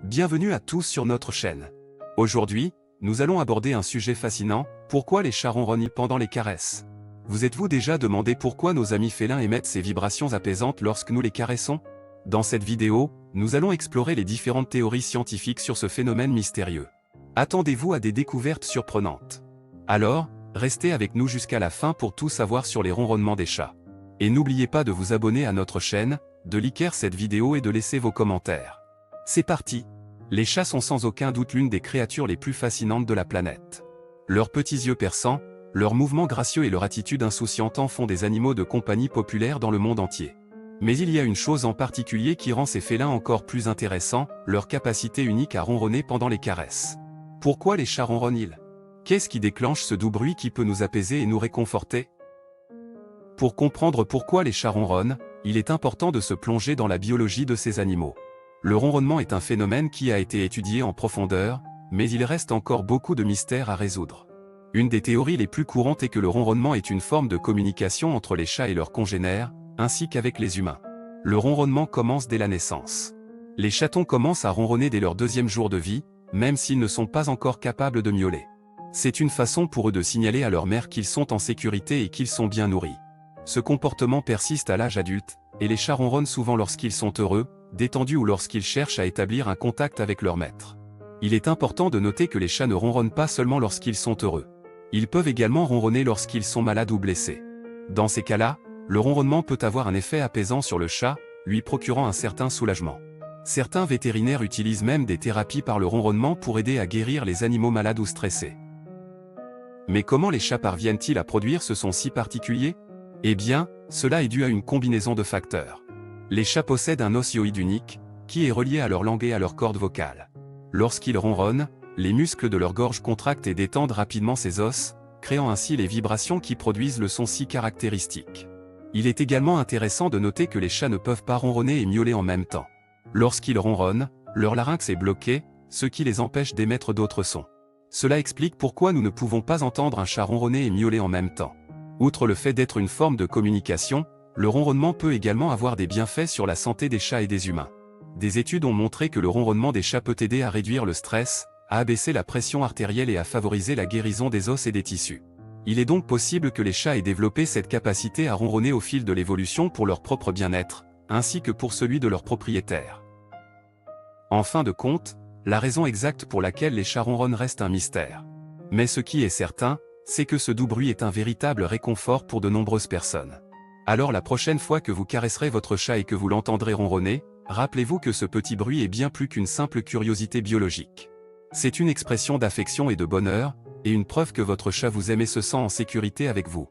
Bienvenue à tous sur notre chaîne. Aujourd'hui, nous allons aborder un sujet fascinant, pourquoi les chats ronronnent pendant les caresses. Vous êtes-vous déjà demandé pourquoi nos amis félins émettent ces vibrations apaisantes lorsque nous les caressons? Dans cette vidéo, nous allons explorer les différentes théories scientifiques sur ce phénomène mystérieux. Attendez-vous à des découvertes surprenantes. Alors, restez avec nous jusqu'à la fin pour tout savoir sur les ronronnements des chats. Et n'oubliez pas de vous abonner à notre chaîne, de liker cette vidéo et de laisser vos commentaires. C'est parti! Les chats sont sans aucun doute l'une des créatures les plus fascinantes de la planète. Leurs petits yeux perçants, leurs mouvements gracieux et leur attitude insouciante en font des animaux de compagnie populaires dans le monde entier. Mais il y a une chose en particulier qui rend ces félins encore plus intéressants, leur capacité unique à ronronner pendant les caresses. Pourquoi les chats ronronnent-ils? Qu'est-ce qui déclenche ce doux bruit qui peut nous apaiser et nous réconforter? Pour comprendre pourquoi les chats ronronnent, il est important de se plonger dans la biologie de ces animaux. Le ronronnement est un phénomène qui a été étudié en profondeur, mais il reste encore beaucoup de mystères à résoudre. Une des théories les plus courantes est que le ronronnement est une forme de communication entre les chats et leurs congénères, ainsi qu'avec les humains. Le ronronnement commence dès la naissance. Les chatons commencent à ronronner dès leur deuxième jour de vie, même s'ils ne sont pas encore capables de miauler. C'est une façon pour eux de signaler à leur mère qu'ils sont en sécurité et qu'ils sont bien nourris. Ce comportement persiste à l'âge adulte, et les chats ronronnent souvent lorsqu'ils sont heureux, détendus ou lorsqu'ils cherchent à établir un contact avec leur maître. Il est important de noter que les chats ne ronronnent pas seulement lorsqu'ils sont heureux. Ils peuvent également ronronner lorsqu'ils sont malades ou blessés. Dans ces cas-là, le ronronnement peut avoir un effet apaisant sur le chat, lui procurant un certain soulagement. Certains vétérinaires utilisent même des thérapies par le ronronnement pour aider à guérir les animaux malades ou stressés. Mais comment les chats parviennent-ils à produire ce son si particulier? Eh bien, cela est dû à une combinaison de facteurs. Les chats possèdent un os hyoïde unique, qui est relié à leur langue et à leur corde vocale. Lorsqu'ils ronronnent, les muscles de leur gorge contractent et détendent rapidement ces os, créant ainsi les vibrations qui produisent le son si caractéristique. Il est également intéressant de noter que les chats ne peuvent pas ronronner et miauler en même temps. Lorsqu'ils ronronnent, leur larynx est bloqué, ce qui les empêche d'émettre d'autres sons. Cela explique pourquoi nous ne pouvons pas entendre un chat ronronner et miauler en même temps. Outre le fait d'être une forme de communication, le ronronnement peut également avoir des bienfaits sur la santé des chats et des humains. Des études ont montré que le ronronnement des chats peut aider à réduire le stress, à abaisser la pression artérielle et à favoriser la guérison des os et des tissus. Il est donc possible que les chats aient développé cette capacité à ronronner au fil de l'évolution pour leur propre bien-être, ainsi que pour celui de leurs propriétaires. En fin de compte, la raison exacte pour laquelle les chats ronronnent reste un mystère. Mais ce qui est certain, c'est que ce doux bruit est un véritable réconfort pour de nombreuses personnes. Alors la prochaine fois que vous caresserez votre chat et que vous l'entendrez ronronner, rappelez-vous que ce petit bruit est bien plus qu'une simple curiosité biologique. C'est une expression d'affection et de bonheur, et une preuve que votre chat vous aime et se sent en sécurité avec vous.